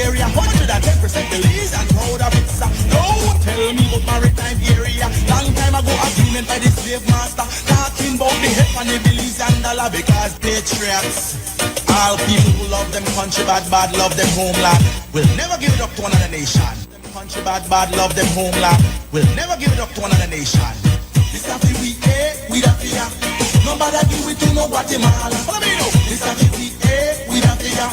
area. 110% Belize and proud of it, sir. Don't tell me about maritime area. Long time ago agreement by the slave master. Talking about the head and the Belize and dollar because patriots. All people who love them country bad, bad love them homeland. Will never give it up to another nation. Country bad, bad love them homeland. Will never give it up to another nation. This is we we the fear. Nobody give it to no Guatemala. Follow me now. This is we the fear.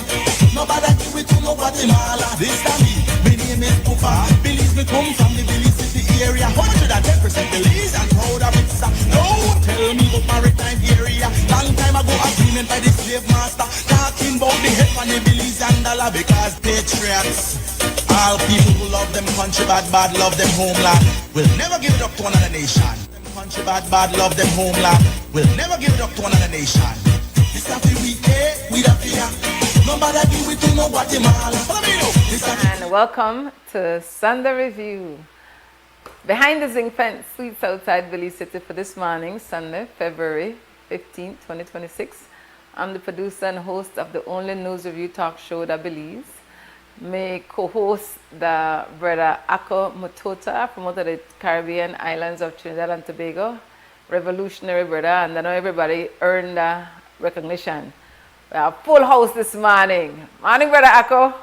Nobody give it to no Guatemala. This is me. My name is Pupa. Belize me come from the Belize City area. 110% Belize and proud of it, sir. Don't tell me about maritime area. Long time ago agreement by the slave master. Talking about the head and the Belize and dollar because patriots. All people who love them country bad, bad love them homeland. Will never give it up to another nation. Country bad, bad love them homeland. Will never give it up to another nation. This is we the fear. Nobody give it to no Guatemala. And welcome to Sunday Review. Behind the zinc fence, suites outside Belize City for this morning, Sunday, February 15, 2026. I'm the producer and host of the only news review talk show that Belize. May co-host the Breddah Mutota from one of the Caribbean islands of Trinidad and Tobago, revolutionary Breddah, and I know everybody earned recognition. We have a full house this morning. Morning, Breddah Ako.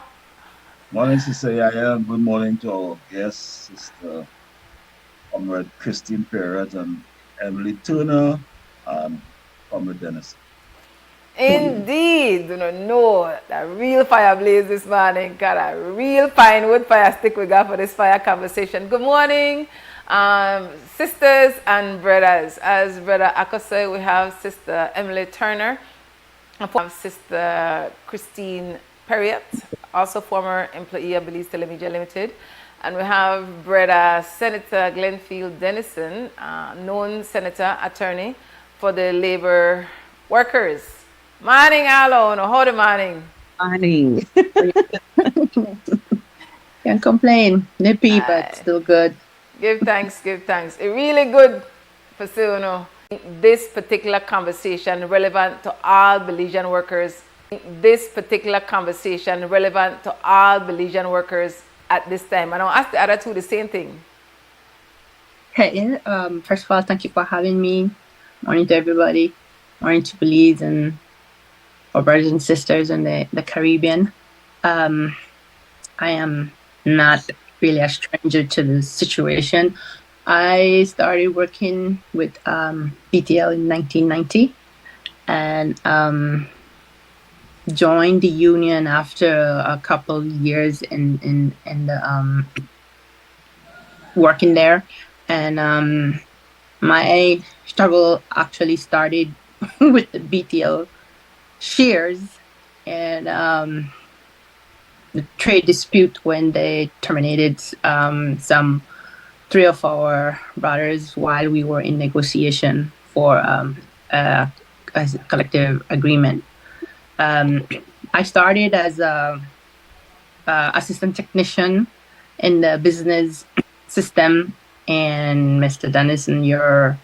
Morning, Sister YaYa. Good morning to our guests, Sister Comrade Christine Perriott and Emily Turner, and Comrade Dennison. Indeed, no, the real fire blaze this morning. Got a real fine wood fire stick we got for this fire conversation. Good morning, sisters and brothers. As Breddah Ako said, we have Sister Emily Turner, and Sister Christine Perriott, also former employee of Belize Telemedia Limited. And we have Breddah Senator Glenfield Dennison, known senator attorney for the labor workers. Morning, Alon. How the morning? Morning. Can't complain. Nippy, but still good. Give thanks, give thanks. It's really good for this particular conversation relevant to all Belizean workers. This particular conversation relevant to all Belizean workers at this time. And I'll ask the other two the same thing. Hey, first of all, thank you for having me. Morning to everybody. Morning to Belize and our brothers and sisters in the Caribbean. I am not really a stranger to the situation. I started working with BTL in 1990 and joined the union after a couple years in the working there. And my struggle actually started with the BTL shares and the trade dispute when they terminated some 3 of our brothers while we were in negotiation for a collective agreement. I started as a assistant technician in the business system, and Mr. Dennison, your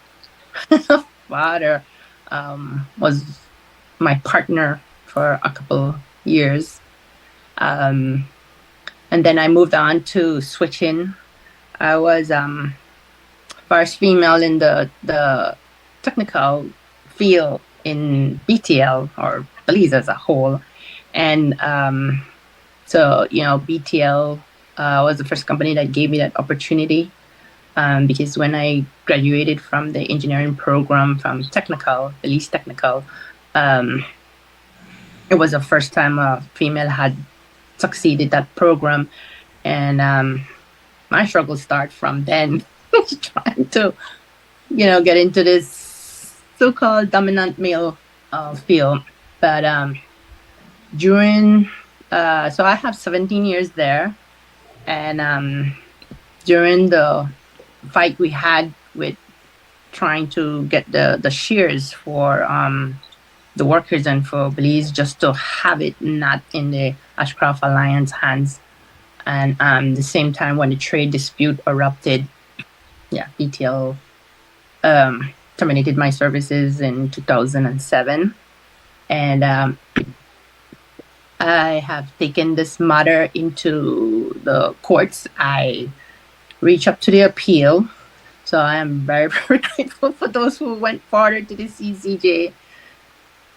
father, was my partner for a couple years. And then I moved on to switching. I was first female in the technical field in BTL or Belize as a whole. And so, BTL was the first company that gave me that opportunity. Because when I graduated from the engineering program from Belize Technical, it was the first time a female had succeeded that program. And my struggle started from then, trying to, get into this so-called dominant male field. But so I have 17 years there. And during the fight we had with trying to get the shares for the workers and for Belize, just to have it not in the Ashcroft Alliance hands. And the same time when the trade dispute erupted, BTL terminated my services in 2007. And I have taken this matter into the courts. I reached up to the appeal. So I am very, very grateful for those who went further to the CCJ.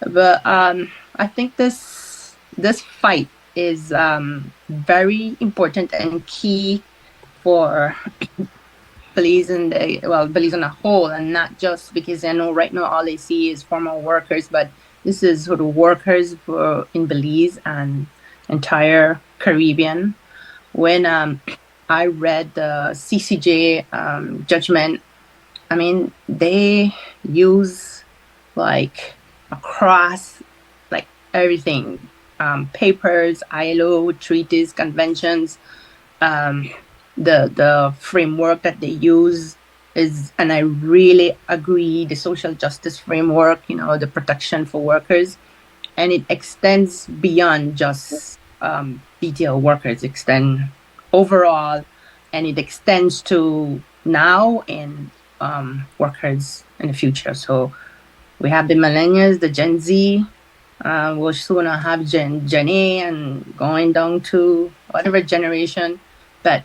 But I think this fight is very important and key for Belize and Belize on a whole, and not just because I know right now all they see is former workers, but this is sort of workers in Belize and entire Caribbean. When I read the CCJ judgment, I mean, they use like across like everything, papers, ILO treaties, conventions, the framework that they use is, and I really agree, the social justice framework, the protection for workers, and it extends beyond just BTL workers, extend overall, and it extends to now and workers in the future. So we have the millennials, the Gen Z. We'll soon have Gen A and going down to whatever generation. But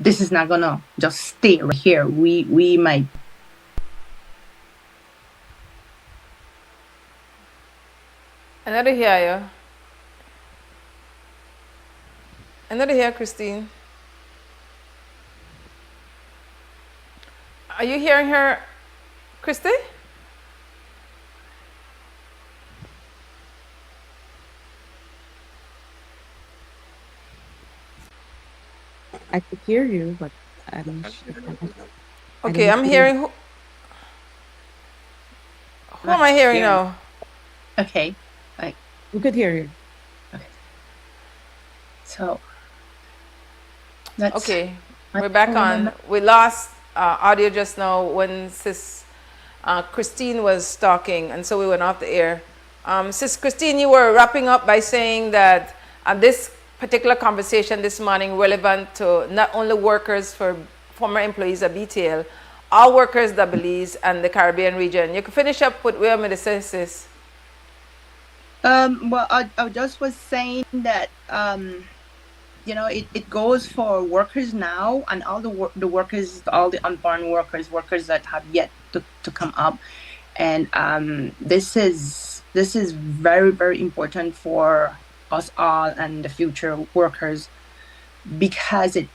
this is not gonna just stay right here. We might. Another here, another here, Christine. Are you hearing her, Christy? I could hear you, but I don't. Okay, I'm hearing. Who am I hearing now? Okay, we could hear you. Okay. So that's okay. We're back on. We lost audio just now when Sis Christine was talking, and so we went off the air. Sis Christine, you were wrapping up by saying that this particular conversation this morning relevant to not only workers for former employees of BTL, all workers that Belize and the Caribbean region. You can finish up with where I'm going to say, Sis. Well, I just was saying that it goes for workers now and all the workers, all the unborn workers that have yet to come up, and this is very, very important for us all and the future workers, because it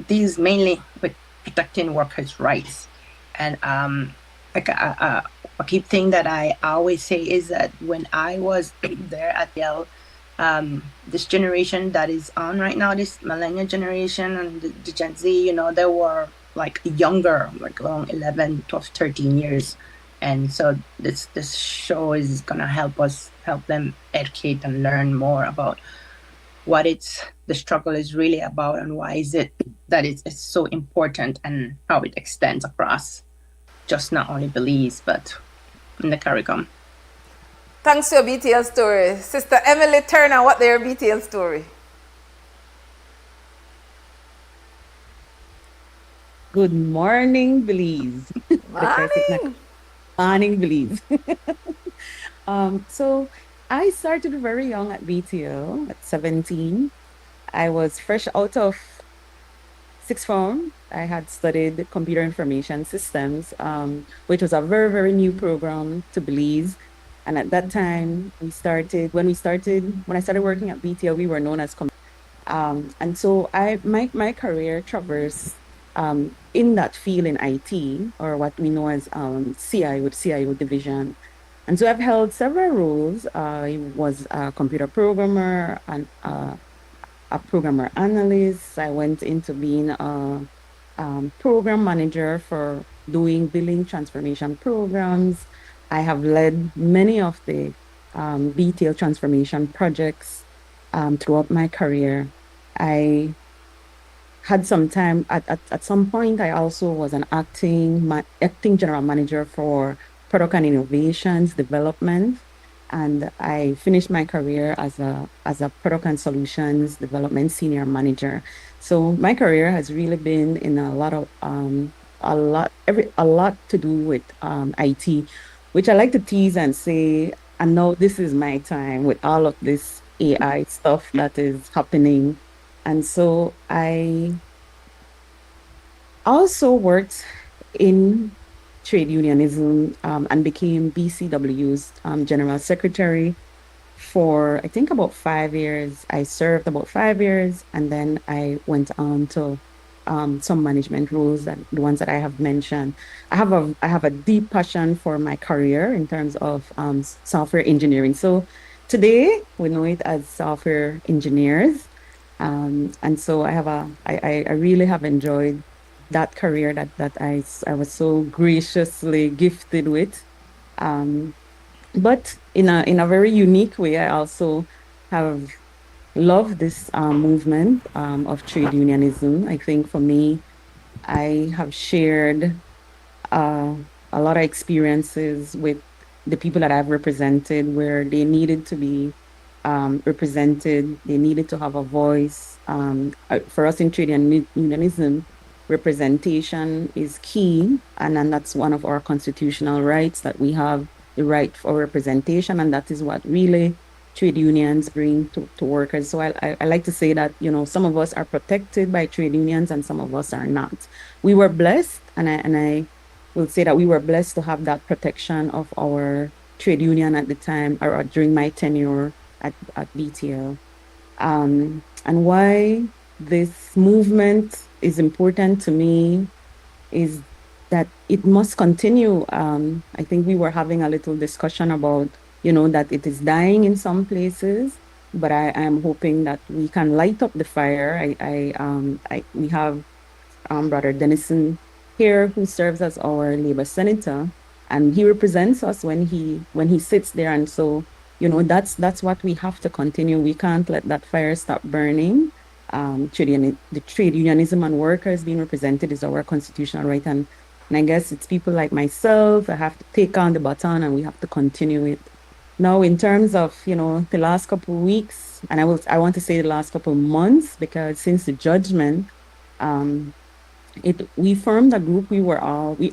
deals mainly with protecting workers' rights. And a key thing that I always say is that when I was there at Yale, this generation that is on right now, this millennial generation and the Gen Z, they were like younger, like around 11, 12, 13 years. And so this show is going to help them educate and learn more about what the struggle is really about, and why is it that it's so important, and how it extends across just not only Belize, but in the Caribbean. Thanks for your BTL story. Sister Emily Turner, what their BTL story? Good morning, Belize. Morning. Morning, Belize. So I started very young at BTL at 17. I was fresh out of sixth form. I had studied computer information systems, which was a very, very new program to Belize. And at that time, when I started working at BTL, we were known as and so my career traversed in that field in IT, or what we know as CIO division. And so I've held several roles. I was a computer programmer and a programmer analyst. I went into being a program manager for doing billing transformation programs. I have led many of the BTL transformation projects throughout my career. I had some time at some point. I also was an acting general manager for product and innovations development, and I finished my career as a product and solutions development senior manager. So my career has really been in a lot to do with IT, which I like to tease and say, and now this is my time with all of this AI stuff that is happening. And so I also worked in trade unionism and became BCW's general secretary for I think about 5 years. I served about 5 years, and then I went on to some management roles, that the ones that I have mentioned. I have a deep passion for my career in terms of software engineering. So today we know it as software engineers, and so I really have enjoyed that career that I was so graciously gifted with. Um, but in a very unique way, I also have loved this movement of trade unionism. I think for me, I have shared uh, a lot of experiences with the people that I've represented where they needed to be represented, they needed to have a voice. For us in trade unionism, representation is key, and that's one of our constitutional rights, that we have the right for representation, and that is what really trade unions bring to workers. So I like to say that, some of us are protected by trade unions and some of us are not. We were blessed, and I will say that we were blessed to have that protection of our trade union at the time, or during my tenure at BTL. And why this movement is important to me is that it must continue. I think we were having a little discussion about, that it is dying in some places, but I am hoping that we can light up the fire. We have Brother Dennison here, who serves as our Labour senator, and he represents us when he sits there. And so, that's what we have to continue. We can't let that fire stop burning. The trade unionism and workers being represented is our constitutional right, and I guess it's people like myself that have to take on the baton, and we have to continue it. Now, in terms of, the last couple of weeks, and I want to say the last couple of months, because since the judgment, um, we formed a group. We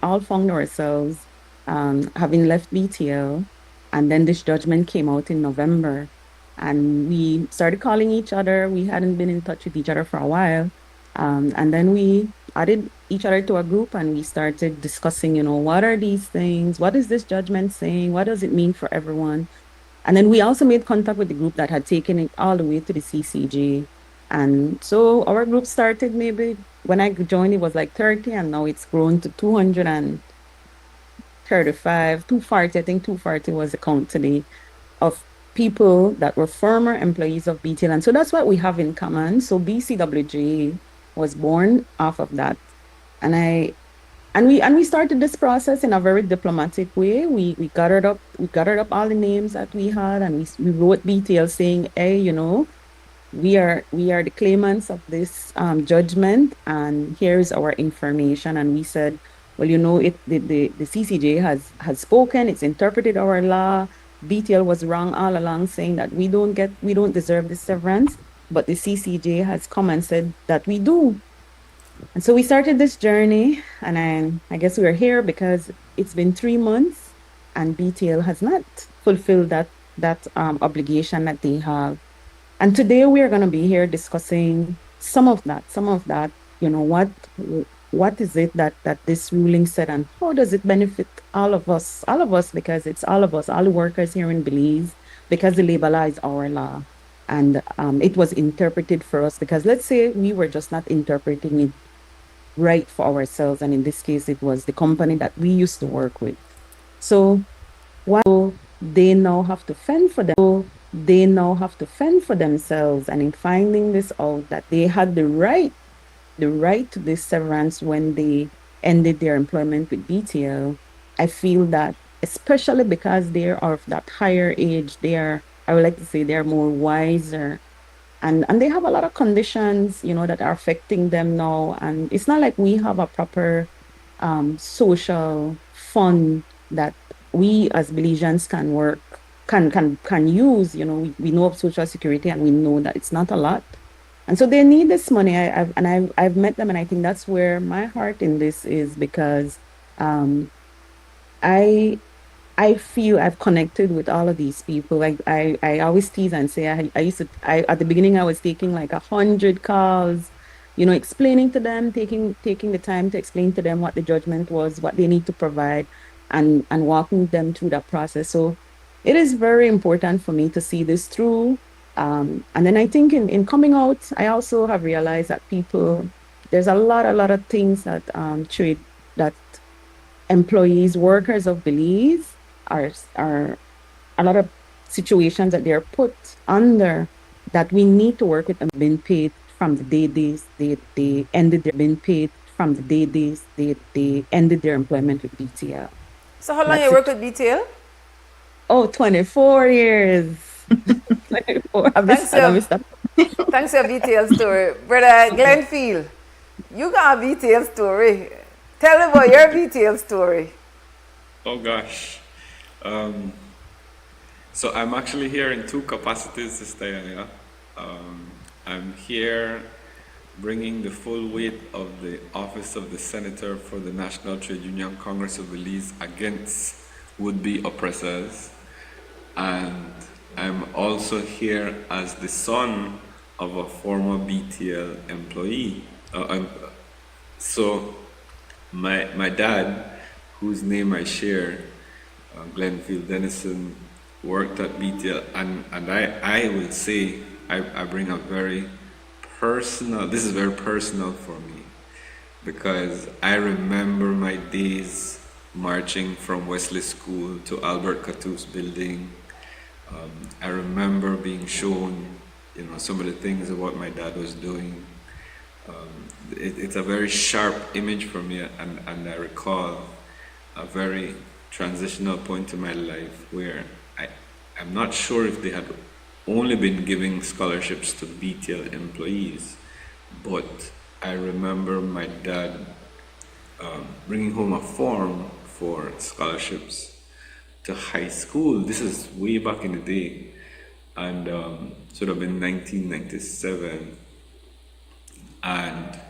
all found ourselves having left BTL, and then this judgment came out in November, and we started calling each other. We hadn't been in touch with each other for a while, and then we added each other to a group, and we started discussing, what are these things? What is this judgment saying? What does it mean for everyone? And then we also made contact with the group that had taken it all the way to the CCJ. And so our group started, maybe when I joined, it was like 30, and now it's grown to 235, 240. I think 240 was the count today, of people that were former employees of BTL. And so that's what we have in common. So BCWJ was born off of that. And we started this process in a very diplomatic way. We gathered up all the names that we had, and we wrote BTL saying, hey, we are the claimants of this judgment, and here's our information. And we said, well, the CCJ has spoken, it's interpreted our law. BTL was wrong all along, saying that we don't deserve the severance, but the CCJ has come and said that we do. And so we started this journey, and I guess we are here because it's been 3 months, and BTL has not fulfilled that obligation that they have. And today we are going to be here discussing some of that, what is it that this ruling said, and how does it benefit all of us, because it's all of us, all the workers here in Belize, because the labor law is our law. And it was interpreted for us, because let's say we were just not interpreting it right for ourselves. And in this case, it was the company that we used to work with. So while they now have to fend for themselves, and in finding this out, that they had the right to this severance when they ended their employment with BTL, I feel that, especially because they are of that higher age, I would like to say they're more wiser, and they have a lot of conditions, that are affecting them now. And it's not like we have a proper social fund that we as Belizeans can use. We know of Social Security, and we know that it's not a lot. And so they need this money. I've met them, and I think that's where my heart in this is, because I I feel I've connected with all of these people. Like I always tease and say I used to at the beginning I was taking like 100 calls, explaining to them, taking the time to explain to them what the judgment was, what they need to provide, and walking them through that process. So it is very important for me to see this through. And then I think in coming out, I also have realized that there's a lot of things that trade that employees, workers of Belize are a lot of situations that they're put under that we need to work with and been paid from the day they ended their been paid from the day they ended their employment with BTL. So how long That's you it. work with BTL? Oh, 24 years. 24. Thanks, thanks for your BTL story. Brother Glenfield, you got a BTL story. Tell me about your BTL story. Oh gosh. So I'm actually here in two capacities, Sistah YaYa. I'm here bringing the full weight of the office of the Senator for the National Trade Union Congress of Belize against would-be oppressors. And I'm also here as the son of a former BTL employee. So my dad, whose name I share, Glenfield, Dennison, worked at BTL, and I will say I bring a very personal, this is very personal for me, because I remember my days marching from Wesley School to Albert Catouf's building. I remember being shown, some of the things of what my dad was doing. It's a very sharp image for me, and I recall a very transitional point in my life where I'm not sure if they had only been giving scholarships to BTL employees, but I remember my dad bringing home a form for scholarships to high school. This is way back in the day, and sort of in 1997. And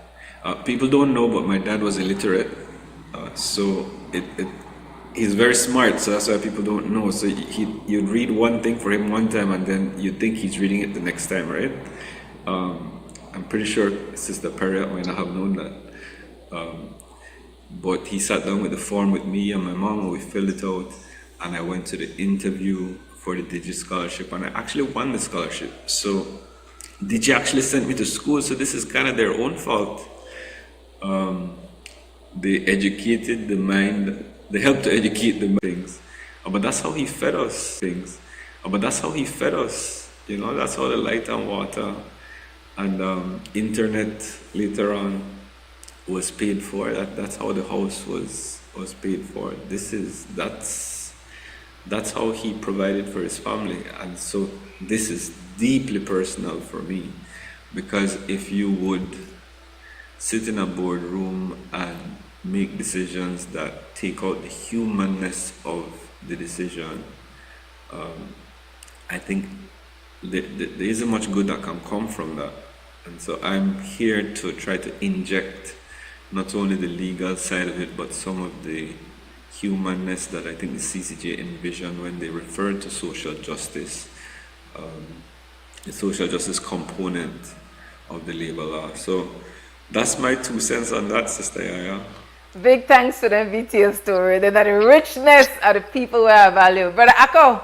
people don't know, but my dad was illiterate, so he's very smart, so that's why people don't know. So you'd read one thing for him one time, and then you'd think he's reading it the next time, right? I'm pretty sure Sister Perriott might not have known that. But he sat down with the form with me and my mom, and we filled it out, and I went to the interview for the Digi scholarship, and I actually won the scholarship. So Digi actually sent me to school, so this is kind of their own fault. They educated the mind, they helped to educate the things, but that's how he fed us things. But that's how he fed us, that's how the light and water and internet later on was paid for. That's how the house was paid for. That's how he provided for his family. And so this is deeply personal for me, because if you would sit in a boardroom and make decisions that take out the humanness of the decision, I think there isn't much good that can come from that. And so I'm here to try to inject not only the legal side of it, but some of the humanness that I think the CCJ envisioned when they referred to social justice, the social justice component of the labor law. So that's my 2 cents on that, Sistah YaYa. Big thanks to the BTL story. Then the richness of the people who have value. Brother Akko,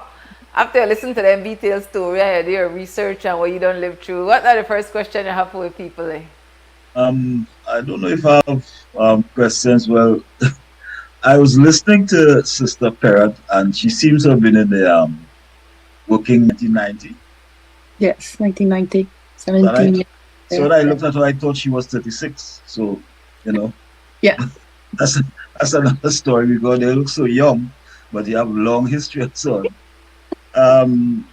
after you listen to the BTL story, I do your research and what you don't live through, what are the first questions you have for people? I don't know if I have questions. Well, I was listening to Sister Perriott, and she seems to have been in the working 1990. Yes, 1990, 17. So when I looked at her, I thought she was 36. So, Yeah. that's another story, because they look so young, but they have long history and so on.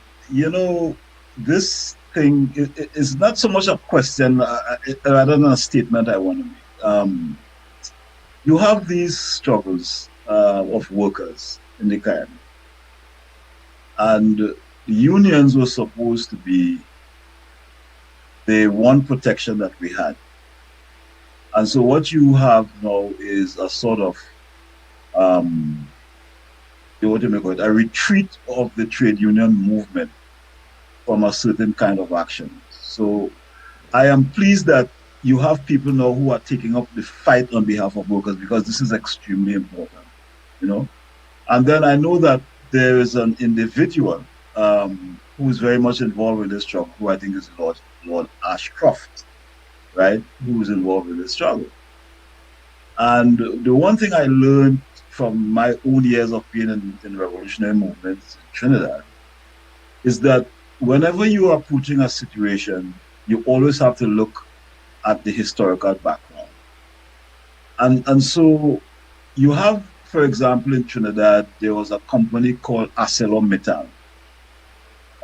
This thing is not so much a question, rather than a statement I want to make. You have these struggles of workers in the Caribbean, and the unions were supposed to be the one protection that we had. And so what you have now is a sort of what do you call it, a retreat of the trade union movement from a certain kind of action. So I am pleased that you have people now who are taking up the fight on behalf of workers, because this is extremely important, you know. And then I know that there is an individual who is very much involved with this struggle, who I think is Lord Ashcroft, right, who is involved with this struggle. And the one thing I learned from my own years of being in revolutionary movements in Trinidad is that whenever you are approaching a situation, you always have to look at the historical background. And so you have, for example, in Trinidad, there was a company called ArcelorMittal,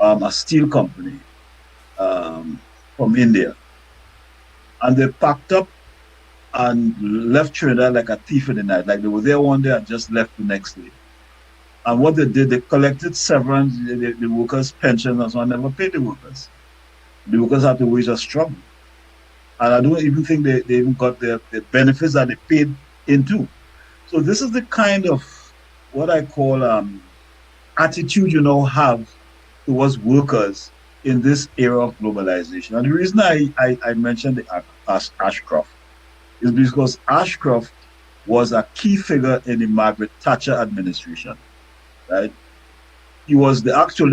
a steel company from India. And they packed up and left Trinidad like a thief in the night. Like they were there one day and just left the next day. And what they did, they collected severance, the workers' pensions, and so on, never paid the workers. The workers had to wage a struggle. And I don't even think they even got the benefits that they paid into. So this is the kind of what I call attitude you now have towards workers in this era of globalization. And the reason I mentioned the Ashcroft is because Ashcroft was a key figure in the Margaret Thatcher administration, right? He was actually